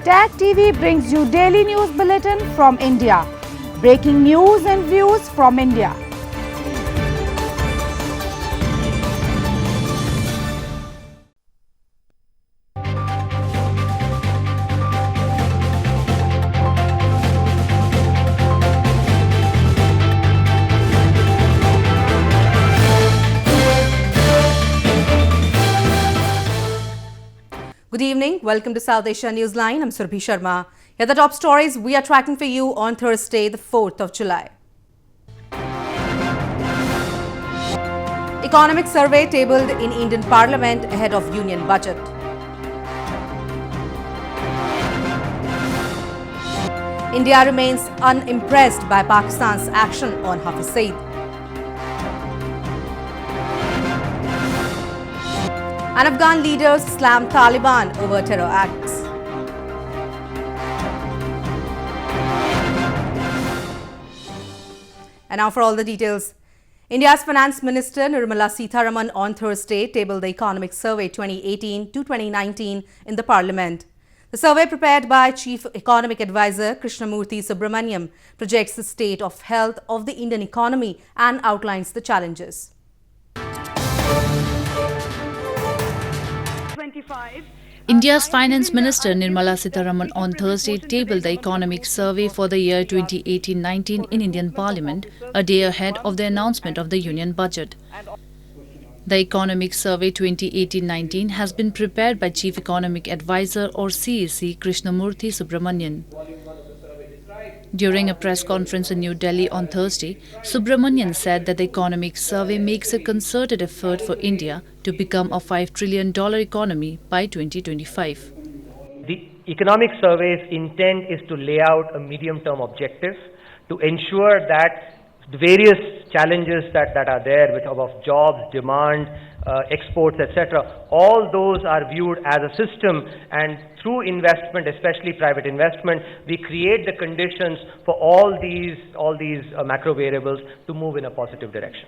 Tag TV brings you daily news bulletin from India. Breaking news and views from India. Good evening. Welcome to South Asia Newsline. I'm Surbhi Sharma. Here are the top stories we are tracking for you on Thursday, the 4th of July. Economic survey tabled in Indian Parliament ahead of Union budget. India remains unimpressed by Pakistan's action on Hafiz Saeed. And Afghan leaders slam Taliban over terror acts. And now for all the details. India's Finance Minister Nirmala Sitharaman on Thursday tabled the Economic Survey 2018 to 2019 in the Parliament. The survey, prepared by Chief Economic Advisor Krishnamurthy Subramaniam, projects the state of health of the Indian economy and outlines the challenges. India's Finance Minister Nirmala Sitharaman on Thursday tabled the Economic Survey for the year 2018-19 in Indian Parliament, a day ahead of the announcement of the Union budget. The Economic Survey 2018-19 has been prepared by Chief Economic Advisor or CEC Krishnamurthy Subramanian. During a press conference in New Delhi on Thursday, Subramanian said that the Economic Survey makes a concerted effort for India to become a $5 trillion economy by 2025. The Economic Survey's intent is to lay out a medium-term objective to ensure that the various challenges that are there of jobs, demand, exports, etc., all those are viewed as a system, and through investment, especially private investment, we create the conditions for all these macro variables to move in a positive direction.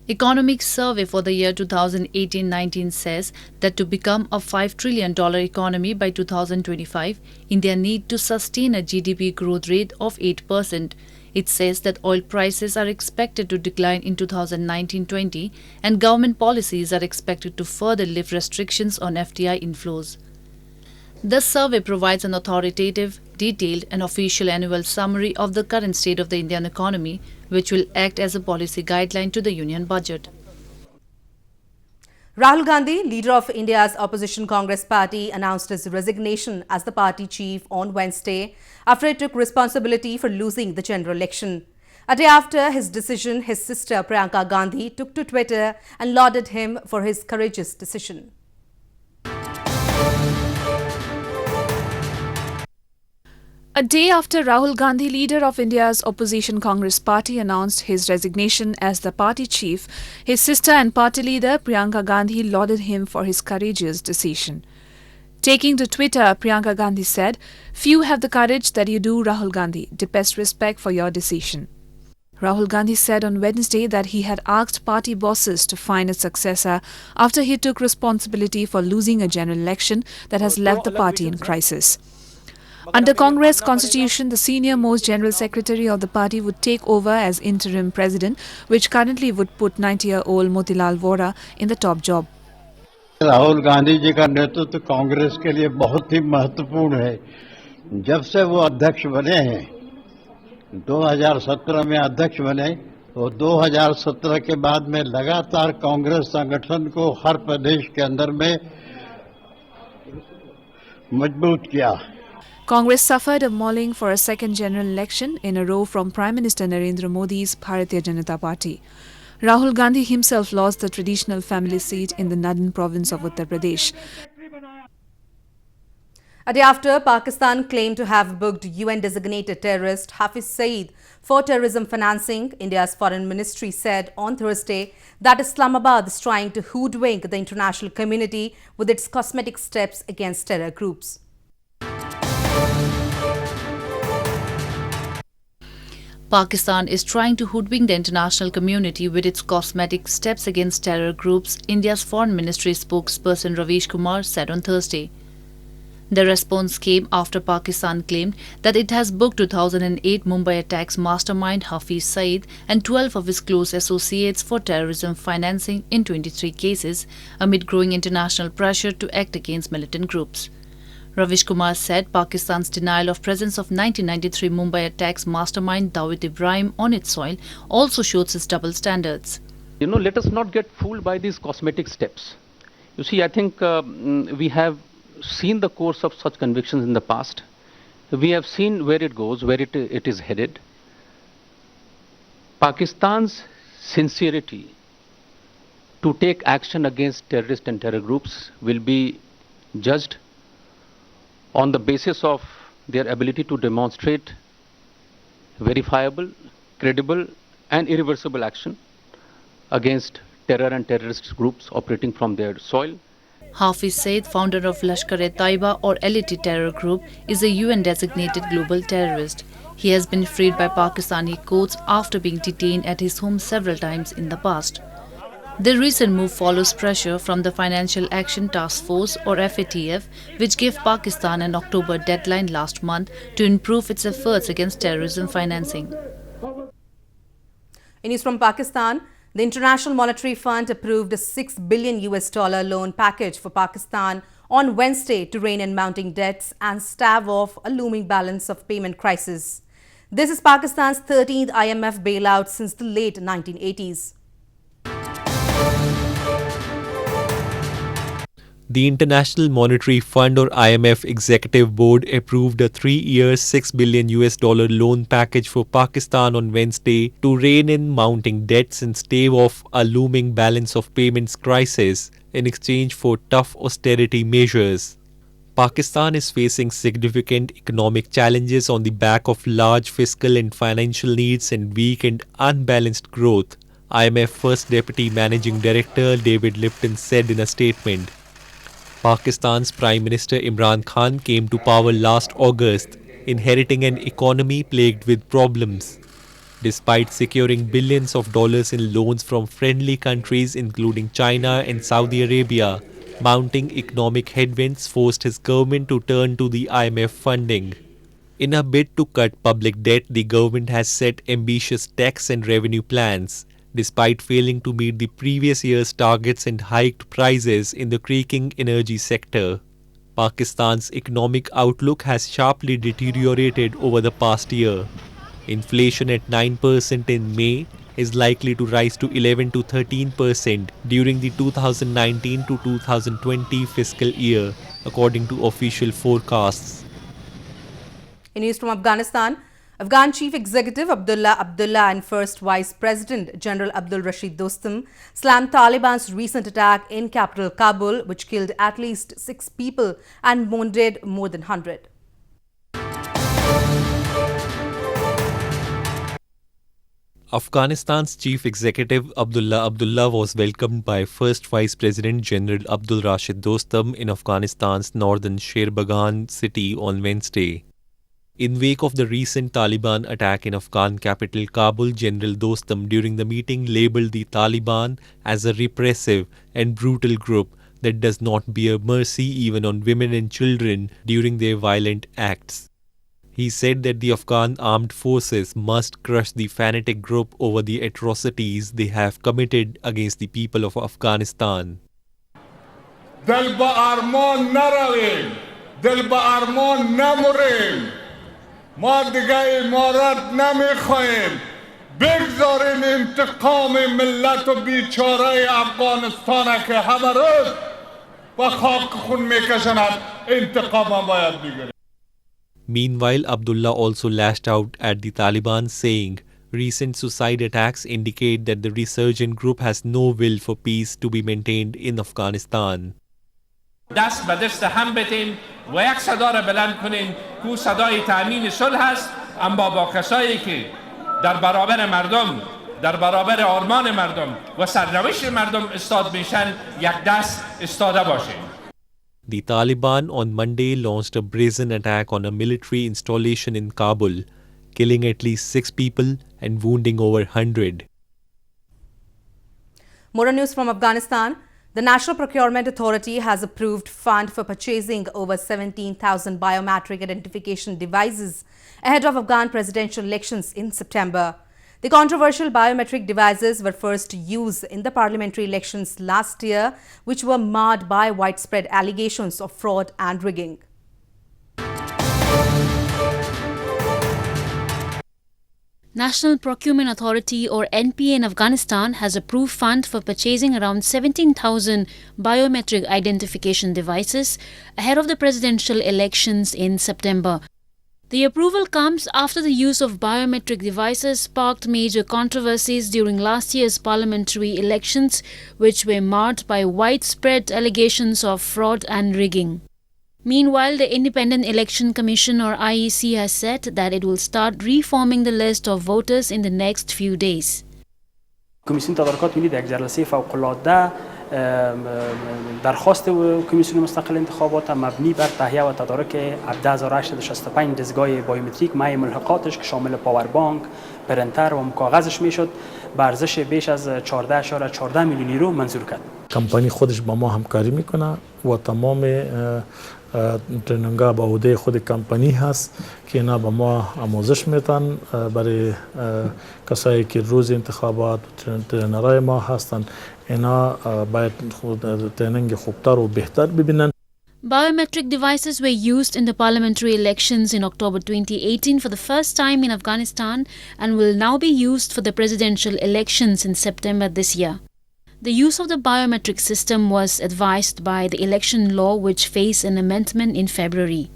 Economic Survey for the year 2018-19 says that to become a $5 trillion economy by 2025, India needs to sustain a GDP growth rate of 8%. It says that oil prices are expected to decline in 2019-20 and government policies are expected to further lift restrictions on FDI inflows. The survey provides an authoritative, detailed and official annual summary of the current state of the Indian economy, which will act as a policy guideline to the Union budget. Rahul Gandhi, leader of India's opposition Congress party, announced his resignation as the party chief on Wednesday after he took responsibility for losing the general election. A day after his decision, his sister Priyanka Gandhi took to Twitter and lauded him for his courageous decision. A day after Rahul Gandhi, leader of India's opposition Congress party, announced his resignation as the party chief, his sister and party leader Priyanka Gandhi lauded him for his courageous decision. Taking to Twitter, Priyanka Gandhi said, "Few have the courage that you do, Rahul Gandhi. Deepest respect for your decision." Rahul Gandhi said on Wednesday that he had asked party bosses to find a successor after he took responsibility for losing a general election that has left the party in crisis. Under Congress constitution, the senior-most general secretary of the party would take over as interim president, which currently would put 90-year-old Motilal Vora in the top job. Rahul Gandhi ji का नेतृत्व कांग्रेस के लिए बहुत ही महत्वपूर्ण है। जब से वो अध्यक्ष बने हैं, 2017 में अध्यक्ष बने, तो 2017 के बाद में लगातार कांग्रेस संगठन को हर प्रदेश के अंदर में मजबूत किया। Congress suffered a mauling for a second general election in a row from Prime Minister Narendra Modi's Bharatiya Janata Party. Rahul Gandhi himself lost the traditional family seat in the Nadan province of Uttar Pradesh. A day after Pakistan claimed to have booked UN-designated terrorist Hafiz Saeed for terrorism financing, India's Foreign Ministry said on Thursday that Islamabad is trying to hoodwink the international community with its cosmetic steps against terror groups. Pakistan is trying to hoodwink the international community with its cosmetic steps against terror groups, India's Foreign Ministry spokesperson Ravish Kumar said on Thursday. The response came after Pakistan claimed that it has booked 2008 Mumbai attacks mastermind Hafiz Saeed and 12 of his close associates for terrorism financing in 23 cases amid growing international pressure to act against militant groups. Ravish Kumar said Pakistan's denial of presence of 1993 Mumbai attacks mastermind Dawit Ibrahim on its soil also shows its double standards. Let us not get fooled by these cosmetic steps. You see, I think we have seen the course of such convictions in the past. We have seen where it goes, where it is headed. Pakistan's sincerity to take action against terrorist and terror groups will be judged on the basis of their ability to demonstrate verifiable, credible and irreversible action against terror and terrorist groups operating from their soil. Hafiz Saeed, founder of Lashkar-e-Taiba or LAT terror group, is a UN-designated global terrorist. He has been freed by Pakistani courts after being detained at his home several times in the past. The recent move follows pressure from the Financial Action Task Force or FATF, which gave Pakistan an October deadline last month to improve its efforts against terrorism financing. In news from Pakistan, the International Monetary Fund approved a $6 billion loan package for Pakistan on Wednesday to rein in mounting debts and stave off a looming balance of payment crisis. This is Pakistan's 13th IMF bailout since the late 1980s. The International Monetary Fund or IMF Executive Board approved a 3-year $6 billion loan package for Pakistan on Wednesday to rein in mounting debts and stave off a looming balance of payments crisis in exchange for tough austerity measures. Pakistan is facing significant economic challenges on the back of large fiscal and financial needs and weak and unbalanced growth, IMF First Deputy Managing Director David Lipton said in a statement. Pakistan's Prime Minister Imran Khan came to power last August, inheriting an economy plagued with problems. Despite securing billions of dollars in loans from friendly countries including China and Saudi Arabia, mounting economic headwinds forced his government to turn to the IMF funding. In a bid to cut public debt, the government has set ambitious tax and revenue plans, despite failing to meet the previous year's targets and hiked prices in the creaking energy sector. Pakistan's economic outlook has sharply deteriorated over the past year. Inflation at 9% in May is likely to rise to 11 to 13% during the 2019 to 2020 fiscal year, according to official forecasts. In news from Afghanistan, Afghan Chief Executive Abdullah Abdullah and First Vice President General Abdul Rashid Dostum slammed Taliban's recent attack in capital Kabul, which killed at least 6 people and wounded more than 100. Afghanistan's Chief Executive Abdullah Abdullah was welcomed by First Vice President General Abdul Rashid Dostum in Afghanistan's northern Sherbagan city on Wednesday. In wake of the recent Taliban attack in Afghan capital Kabul, General Dostum during the meeting labelled the Taliban as a repressive and brutal group that does not bear mercy even on women and children during their violent acts. He said that the Afghan armed forces must crush the fanatic group over the atrocities they have committed against the people of Afghanistan. دل با آرمان نرویم، دل با آرمان نمریم. ما دیگه امارت نمیخوایم. بگذارین انتقام ملت و بیچاره افغانستان که همه روز با خاک خون میکشند انتقام باید بگیریم. Meanwhile, Abdullah also lashed out at the Taliban, saying recent suicide attacks indicate that the resurgent group has no will for peace to be maintained in Afghanistan. دست به دست هم بدیم و یک صدا را بلند کنیم که صدای تأمین صلح است، اما با کسایی که در برابر مردم، در برابر آرمان مردم و سرنوشت مردم استاد میشن یک دست استاده باشیم. The Taliban on Monday launched a brazen attack on a military installation in Kabul, killing at least 6 people and wounding over 100. More news from Afghanistan. The National Procurement Authority has approved fund for purchasing over 17,000 biometric identification devices ahead of Afghan presidential elections in September. The controversial biometric devices were first used in the parliamentary elections last year, which were marred by widespread allegations of fraud and rigging. National Procurement Authority or NPA in Afghanistan has approved fund for purchasing around 17,000 biometric identification devices ahead of the presidential elections in September. The approval comes after the use of biometric devices sparked major controversies during last year's parliamentary elections, which were marred by widespread allegations of fraud and rigging. Meanwhile, the Independent Election Commission or IEC has said that it will start reforming the list of voters in the next few days. کمیسیون تدارکات ملی در یک جلسه فوق‌العاده درخواست کمیسیون مستقل انتخابات مبنی بر تهیه و تدارک 17865 دستگاه بایومتریک مع ملحقاتش که شامل پاور بانک، پرنتر و کاغذش میشد به ارزش بیش از 14.14 میلیون یورو منظور کرد. کمپانی خودش با ما همکاری میکنه و تمام ترنینگ‌ها با عهده خود کمپانی هست که اینا با ما آموزش میدن برای کسایی که روز انتخابات ترنرهای ما هستن اینا باید ترنینگ خوبتر و بهتر ببینن. Biometric devices were used in the parliamentary elections in October 2018 for the first time in Afghanistan and will now be used for the presidential elections in September this year. The use of the biometric system was advised by the election law, which faced an amendment in February.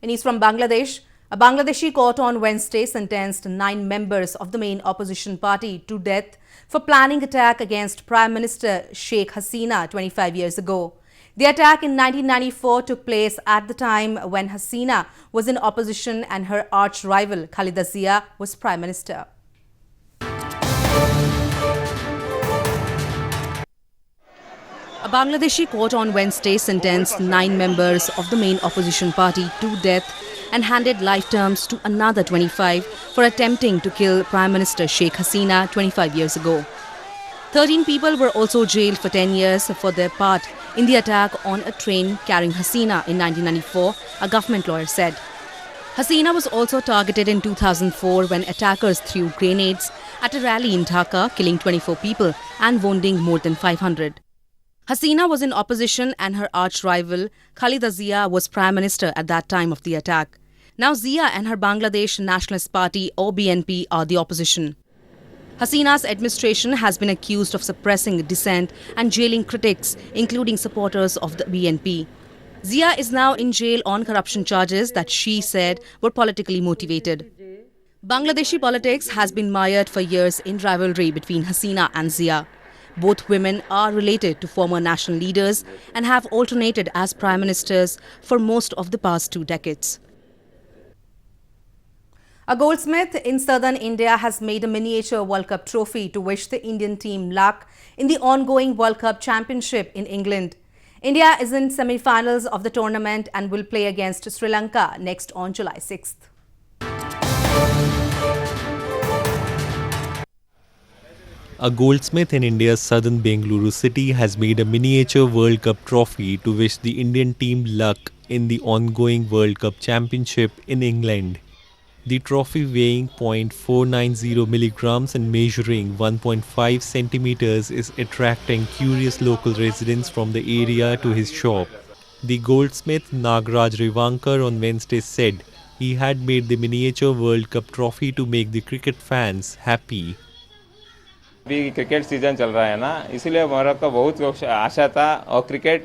In East from Bangladesh, a Bangladeshi court on Wednesday sentenced 9 members of the main opposition party to death for planning attack against Prime Minister Sheikh Hasina 25 years ago. The attack in 1994 took place at the time when Hasina was in opposition and her arch-rival Khalida Zia was Prime Minister. A Bangladeshi court on Wednesday sentenced 9 members of the main opposition party to death and handed life terms to another 25 for attempting to kill Prime Minister Sheikh Hasina 25 years ago. 13 people were also jailed for 10 years for their part in the attack on a train carrying Hasina in 1994, a government lawyer said. Hasina was also targeted in 2004 when attackers threw grenades at a rally in Dhaka, killing 24 people and wounding more than 500. Hasina was in opposition and her arch-rival Khalida Zia was Prime Minister at that time of the attack. Now Zia and her Bangladesh Nationalist Party or BNP are the opposition. Hasina's administration has been accused of suppressing dissent and jailing critics, including supporters of the BNP. Zia is now in jail on corruption charges that she said were politically motivated. Bangladeshi politics has been mired for years in rivalry between Hasina and Zia. Both women are related to former national leaders and have alternated as prime ministers for most of the past 2 decades. A goldsmith in southern India has made a miniature World Cup trophy to wish the Indian team luck in the ongoing World Cup Championship in England. India is in semi-finals of the tournament and will play against Sri Lanka next on July 6th. A goldsmith in India's southern Bengaluru city has made a miniature World Cup trophy to wish the Indian team luck in the ongoing World Cup Championship in England. The trophy, weighing 0.490 milligrams and measuring 1.5 centimeters, is attracting curious local residents from the area to his shop. The goldsmith Nagraj Revankar on Wednesday said he had made the miniature World Cup trophy to make the cricket fans happy. अभी cricket season चल रहा है ना, इसलिए मेरे को बहुत आशा था और क्रिकेट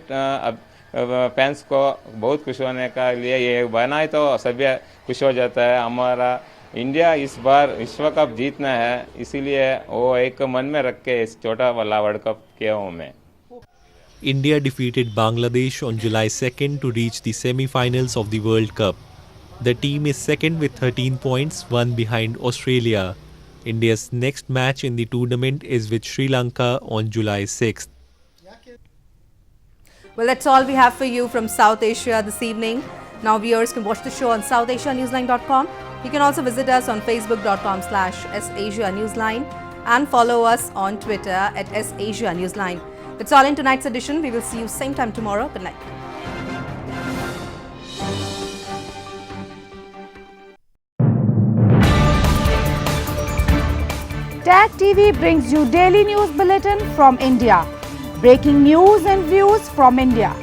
फैंस को बहुत खुश होने का लिए ये बनाए तो सभी खुश हो जाता है. हमारा इंडिया इस बार विश्व कप जीतना है, इसीलिए वो एक मन में रख के इस छोटा वाला वर्ल्ड कप किया हूँ मैं. India defeated Bangladesh on July 2nd to reach the semi-finals of the World Cup. The team is second with 13 points, one behind Australia. India's next match in the tournament is with Sri Lanka on July 6th. Well, that's all we have for you from South Asia this evening. Now viewers can watch the show on southasianewsline.com. You can also visit us on facebook.com/SAsiaNewsline. and follow us on Twitter at @SAsia Newsline. That's all in tonight's edition. We will see you same time tomorrow. Good night. Tag TV brings you daily news bulletin from India. Breaking news and views from India.